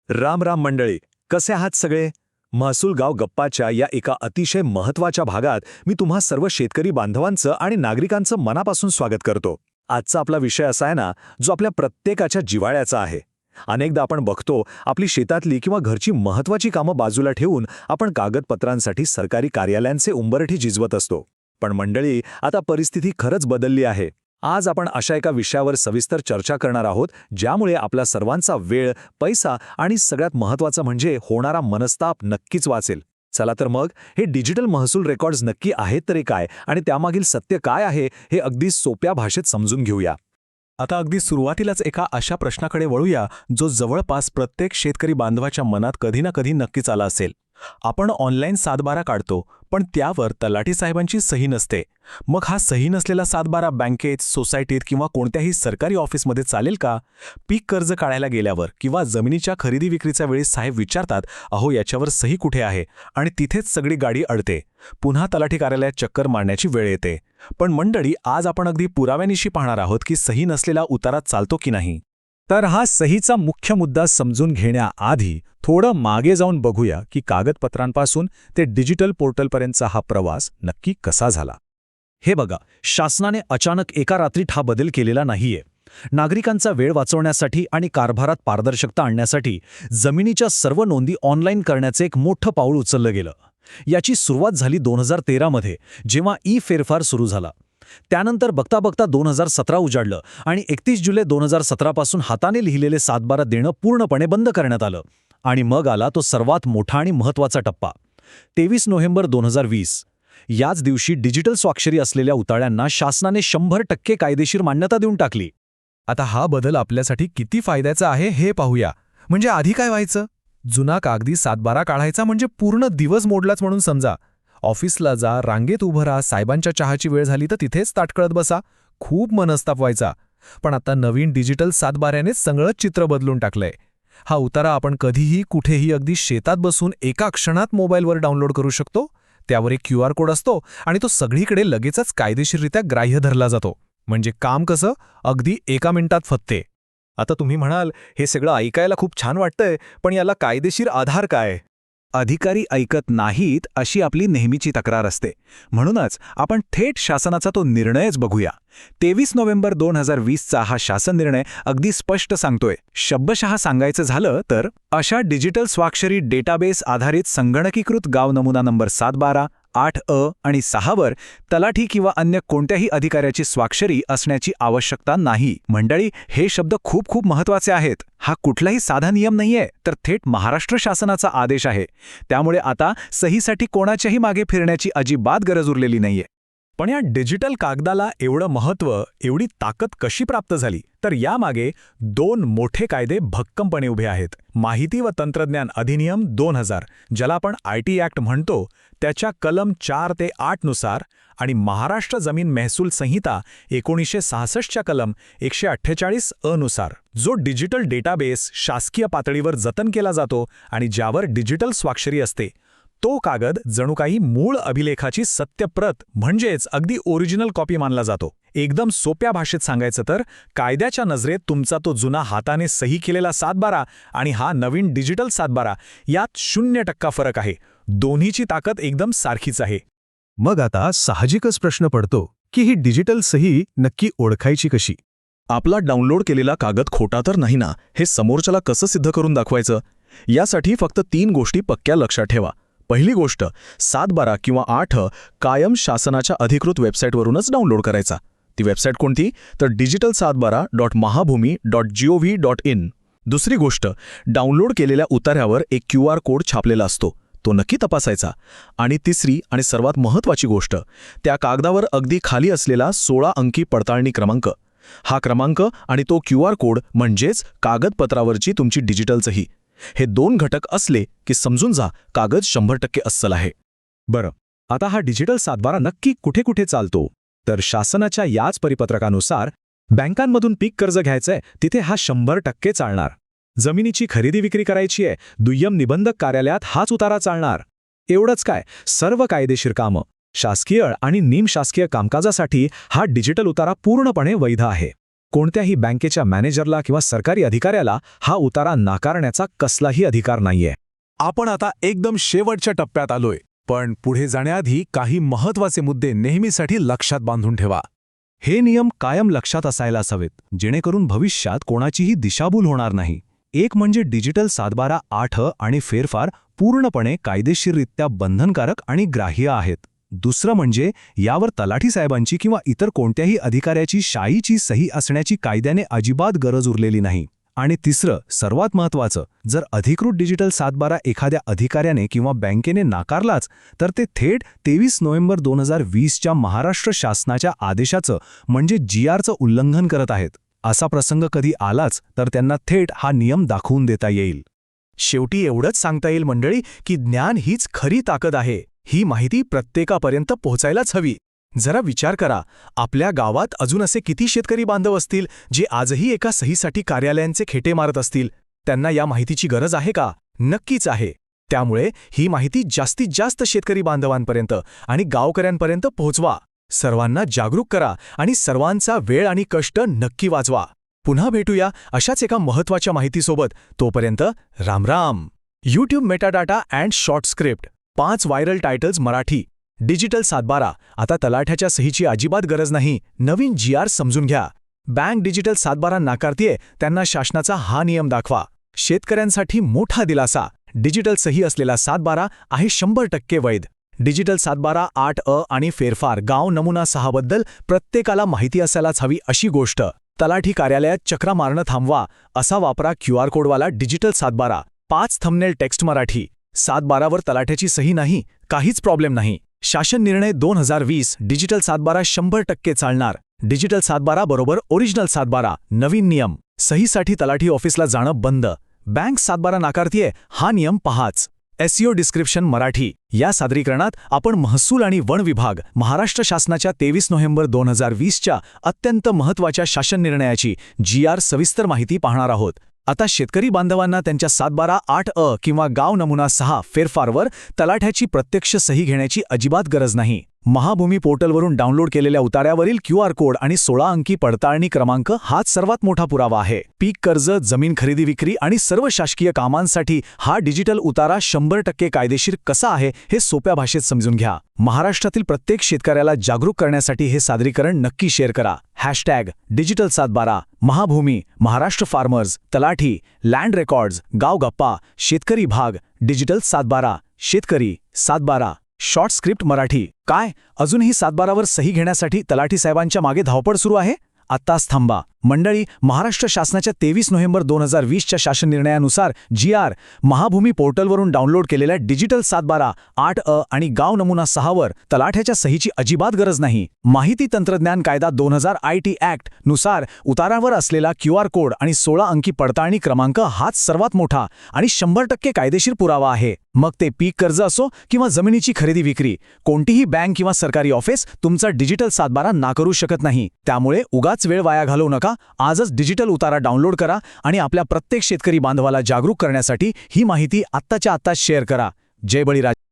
राम राम मंडळी, कसे आहात सगळे? महसूल गाव गप्पाच्या या एका अतिशय महत्त्वाच्या भागात मी तुम्हा सर्व शेतकरी बांधवांचं आणि नागरिकांचं मनापासून स्वागत करतो. आजचा आपला विषय असा आहे ना, जो आपल्या प्रत्येकाच्या जिव्हाळ्याचा आहे. अनेकदा आपण बघतो, आपली शेतातली किंवा घरची महत्त्वाची कामं बाजूला ठेवून आपण कागदपत्रांसाठी सरकारी कार्यालयांचे उंबरठी झिजवत असतो. पण मंडळी, आता परिस्थिती खरंच बदलली आहे. आज आपण अशा एका विषयावर सविस्तर चर्चा करणार आहोत, ज्यामुळे आपला सर्वांचा वेळ, पैसा आणि सगळ्यात महत्त्वाचं म्हणजे होणारा मनस्ताप नक्कीच वाचेल. चला तर मग, हे डिजिटल महसूल रेकॉर्ड्स नक्की आहेत तरी काय आणि त्यामागील सत्य काय आहे, हे अगदी सोप्या भाषेत समजून घेऊया. आता अगदी सुरुवातीलाच एका अशा प्रश्नाकडे वळूया, जो जवळपास प्रत्येक शेतकरी बांधवाच्या मनात कधी ना कधी नक्कीच आला असेल. आपण ऑनलाईन सातबारा काढतो, पण त्यावर तलाठी साहेबांची सही नसते. मग हा सही नसलेला सातबारा बँकेत, सोसायटीत किंवा कोणत्याही सरकारी ऑफिसमध्ये चालेल का? पीक कर्ज काढायला गेल्यावर किंवा जमिनीच्या खरेदी विक्रीच्या वेळी साहेब विचारतात, अहो याच्यावर सही कुठे आहे? आणि तिथेच सगळी गाडी अडते. पुन्हा तलाठी कार्यालयात चक्कर मारण्याची वेळ येते. पण मंडळी, आज आपण अगदी पुराव्यानिशी पाहणार आहोत की सही नसलेला उतारा चालतो की नाही. तर हा सहीचा मुख्य मुद्दा समजून घेण्याआधी थोडं मागे जाऊन बघूया की कागदपत्रांपासून ते डिजिटल पोर्टलपर्यंतचा हा प्रवास नक्की कसा झाला. हे बघा, शासनाने अचानक एका रात्रीत हा बदल केलेला नाहीये. नागरिकांचा वेळ वाचवण्यासाठी आणि कारभारात पारदर्शकता आणण्यासाठी जमिनीच्या सर्व नोंदी ऑनलाईन करण्याचे एक मोठं पाऊल उचललं गेलं. याची सुरुवात झाली 2013 मध्ये, जेव्हा फेरफार सुरू झाला. त्यानंतर बघता बघता 2017 उजाडलं आणि 31 जुलै 2017 पासून हाताने लिहिलेले सातबारा देणं पूर्णपणे बंद करण्यात आलं. आणि मग आला तो सर्वात मोठा आणि महत्त्वाचा टप्पा, 23 नोव्हेंबर 2020. याच दिवशी डिजिटल स्वाक्षरी असलेल्या उताळ्यांना शासनाने 100% कायदेशीर मान्यता देऊन टाकली. आता हा बदल आपल्यासाठी किती फायद्याचा आहे हे पाहूया. म्हणजे आधी काय व्हायचं? जुना कागदी सातबारा काढायचा म्हणजे पूर्ण दिवस मोडलाच म्हणून समजा. ऑफिसला जा, रांगेत उभं राहा, साहेबांच्या चहाची वेळ झाली तर तिथेच ताटकळत बसा. खूप मनस्ताप व्हायचा. पण आता नवीन डिजिटल सातबाऱ्यानेच सगळंच चित्र बदलून टाकलंय. हा उतारा आपण कधीही कुठेही अगदी शेतात बसून एका क्षणात मोबाईलवर डाउनलोड करू शकतो. त्यावर एक QR कोड असतो आणि तो सगळीकडे लगेचच कायदेशीररित्या ग्राह्य धरला जातो. म्हणजे काम कसं? अगदी एका मिनिटात फत्ते. आता तुम्ही म्हणाल, हे सगळं ऐकायला खूप छान वाटतंय, पण याला कायदेशीर आधार काय? अधिकारी ऐकत नाहीत अशी आपली नेहमीची तक्रार असते. म्हणूनच आपण थेट शासनाचा तो निर्णयच बघूया. 23 नोव्हेंबर 2020चा हा शासन निर्णय अगदी स्पष्ट सांगतोय. शब्दशः सांगायचं झालं तर, अशा डिजिटल स्वाक्षरी डेटाबेस आधारित संगणकीकृत गाव नमुना नंबर 712, 8 आणि 6 वर तलाठी किंवा अन्य कोणत्याही अधिकाऱ्याची स्वाक्षरी असण्याची आवश्यकता नाही. मंडळी, हे शब्द खूप खूप महत्त्वाचे आहेत. हा कुठलाही साधा नियम नाहीये, तर थेट महाराष्ट्र शासनाचा आदेश आहे. त्यामुळे आता सहीसाठी कोणाच्याही मागे फिरण्याची अजिबात गरज उरलेली नाहीये. पण या डिजिटल कागदाला एवढं महत्त्व, एवढी ताकद कशी प्राप्त झाली? तर यामागे 2 मोठे कायदे भक्कमपणे उभे आहेत. माहिती व तंत्रज्ञान अधिनियम 2000, ज्याला आपण IT ॲक्ट म्हणतो, त्याच्या कलम 4 ते 8 नुसार आणि महाराष्ट्र जमीन महसूल संहिता 1966च्या कलम 148 अ नुसार, जो डिजिटल डेटाबेस शासकीय पातळीवर जतन केला जातो आणि ज्यावर डिजिटल स्वाक्षरी असते. तो कागद जणू काही मूळ अभिलेखाची सत्यप्रत म्हणजेच अगदी ओरिजिनल कॉपी मानला जातो. एकदम सोप्या भाषेत सांगायचं तर, कायद्याच्या नजरेत तुमचा तो जुना हाताने सही केलेला सातबारा आणि हा नवीन डिजिटल सातबारा यात 0% फरक आहे. दोन्हीची ताकद एकदम सारखीच आहे. मग आता साहजिकच प्रश्न पडतो की ही डिजिटल सही नक्की ओळखायची कशी? आपला डाउनलोड केलेला कागद खोटा तर नाही ना, हे समोरच्याला कसं सिद्ध करून दाखवायचं? यासाठी फक्त 3 गोष्टी पक्क्या लक्षात ठेवा. पहिली गोष्ट, सातबारा किंवा 8 कायम शासनाच्या अधिकृत वेबसाईटवरूनच डाउनलोड करायचा. ती वेबसाईट कोणती? तर digitalsatbara.mahabhumi.gov.in. दुसरी गोष्ट, डाउनलोड केलेल्या उतार्यावर एक QR कोड छापलेला असतो, तो नक्की तपासायचा. आणि तिसरी आणि सर्वात महत्त्वाची गोष्ट, त्या कागदावर अगदी खाली असलेला 16 अंकी पडताळणी क्रमांक. हा क्रमांक आणि तो QR कोड म्हणजेच कागदपत्रावरची तुमची डिजिटल सही. हे 2 घटक असले की समजून जा, कागद 100% अस्सल आहे. बरं, आता हा डिजिटल सातबारा नक्की कुठे कुठे चालतो? तर शासनाच्या याच परिपत्रकानुसार बँकांमधून पीक कर्ज घ्यायचंय तिथे हा 100% चालणार. जमिनीची खरेदी विक्री करायची आहे, दुय्यम निबंधक कार्यालयात हाच उतारा चालणार. एवढंच काय, सर्व कायदेशीर कामं, शासकीय आणि निमशासकीय कामकाजासाठी हा डिजिटल उतारा पूर्णपणे वैध आहे. कोणत्याही बँकेच्या मॅनेजरला किंवा सरकारी अधिकाऱ्याला हा उतारा नाकारण्याचा कसलाही अधिकार नाहीये. आपण आता एकदम शेवटच्या टप्प्यात आलोय, पण पुढे जाण्याआधी काही महत्त्वाचे मुद्दे नेहमीसाठी लक्षात बांधून ठेवा. हे नियम कायम लक्षात असायला हवेत, जेणेकरून भविष्यात कोणाचीही दिशाभूल होणार नाही. एक म्हणजे डिजिटल 7/12 आणि फेरफार पूर्णपणे कायदेशीररित्या बंधनकारक आणि ग्राह्य आहेत. दुसरं म्हणजे यावर तलाठी साहेबांची किंवा इतर कोणत्याही अधिकाऱ्याची शाईची सही असण्याची कायद्याने अजिबात गरज उरलेली नाही. आणि तिसरं, सर्वात महत्त्वाचं, जर अधिकृत डिजिटल 7/12 एखाद्या अधिकाऱ्याने किंवा बँकेने नाकारलाच, तर ते थेट 23 नोव्हेंबर 2020च्या महाराष्ट्र शासनाच्या आदेशाचं म्हणजे GRचं उल्लंघन करत आहेत. असा प्रसंग कधी आलाच तर त्यांना थेट हा नियम दाखवून देता येईल. शेवटी एवढंच सांगता येईल मंडळी की ज्ञान हीच खरी ताकद आहे. ही माहिती प्रत्येकापर्यंत पोहोचायलाच हवी. जरा विचार करा, आपल्या गावात अजून असे किती शेतकरी बांधव असतील जे आजही एका सहीसाठी कार्यालयांचे खेटे मारत असतील. त्यांना या माहितीची गरज आहे का? नक्कीच आहे. त्यामुळे ही माहिती जास्तीत जास्त शेतकरी बांधवांपर्यंत आणि गावकऱ्यांपर्यंत पोहोचवा. सर्वांना जागरूक करा आणि सर्वांचा वेळ आणि कष्ट नक्की वाचवा. पुन्हा भेटूया अशाच एका महत्त्वाच्या माहितीसोबत. तोपर्यंत रामराम. YouTube metadata and short script 5 viral titles Marathi. Digital 7/12 आता तलाठ्याच्या सहीची अजिबात गरज नाही. नवीन GR समजून घ्या. बँक डिजिटल 7/12 नाकारतीये, त्यांना शासनाचा हा नियम दाखवा. शेतकऱ्यांसाठी मोठा दिलासा. डिजिटल सही असलेला 7/12 आहे 100% वैध. डिजिटल 7/12 आणि फेरफार गाव नमुना 6 बद्दल प्रत्येकाला माहिती असायलाच हवी अशी गोष्ट. तलाठी कार्यालयात चक्रा मारणं थांबवा. असा वापरा QR कोडवाला डिजिटल 7/12. 5 thumbnail text Marathi. 7/12 तलाठ्याची सही नाही, काहीच प्रॉब्लेम नाही. शासन निर्णय 2020. डिजिटल 7/12 100% चालणार. डिजिटल 7/12 बरोबर ओरिजिनल 7/12. नवीन नियम. सहीसाठी तलाठी ऑफिसला जाणं बंद. बँक 7/12 नाकारतीये, हा नियम पहाच. SEO description Marathi. या सादरीकरणात आपण महसूल आणि वन विभाग महाराष्ट्र शासनाच्या 23 नोव्हेंबर 2020च्या अत्यंत महत्त्वाच्या शासन निर्णयाची GR सविस्तर माहिती पाहणार आहोत. आता शेतकरी बांधवांना त्यांच्या 7/12 किंवा गाव नमुना 6 फेरफारवर तलाठ्याची प्रत्यक्ष सही घेण्याची अजिबात गरज नाही. महाभूमी पोर्टलवरून डाउनलोड केलेल्या उतार्यावरील QR कोड आणि 16 अंकी पडताळणी क्रमांक हाच सर्वात मोठा पुरावा आहे. पीक कर्ज, जमीन खरेदी विक्री आणि सर्व शासकीय कामांसाठी हा डिजिटल उतारा 100% कायदेशीर कसा आहे हे सोप्या भाषेत समजून घ्या. महाराष्ट्रातील प्रत्येक शेतकऱ्याला जागरूक करण्यासाठी हे सादरीकरण नक्की शेअर करा. डिजिटल 7/12, महाभूमी, महाराष्ट्र फार्मर्स, तलाठी, लँड रेकॉर्ड्स, गाव गप्पा, शेतकरी भाग, डिजिटल 7/12, शेतकरी 7/12. Short script Marathi. काय अजूनही 7/12 सही घेण्यासाठी तलाठी साहेबांच्या मागे धावपळ सुरू आहे? आत्ताच थांबा. मंडळी, महाराष्ट्र शासनाच्या 23 नोव्हेंबर 2020च्या शासन निर्णयानुसार GR महाभूमी पोर्टलवरून डाउनलोड केलेल्या डिजिटल 7/12 आणि गाव नमुना 6वर तलाठ्याच्या सहीची अजिबात गरज नाही. माहिती तंत्रज्ञान कायदा 2000 IT ॲक्ट नुसार उतारावर असलेला QR कोड आणि 16 अंकी पडताळणी क्रमांक हाच सर्वात मोठा आणि 100% कायदेशीर पुरावा आहे. मग ते पीक कर्ज असो किंवा जमिनीची खरेदी विक्री, कोणतीही बँक किंवा सरकारी ऑफिस तुमचा डिजिटल 7/12 नाकारू शकत नाही. त्यामुळे उगाच वेळ वाया घालवू नका. आजच डिजिटल उतारा डाउनलोड करा आणि आपल्या प्रत्येक शेतकरी बांधवाला जागरूक करण्यासाठी ही माहिती आत्ताच्या आत्ताच शेअर करा. जय बळीराजा.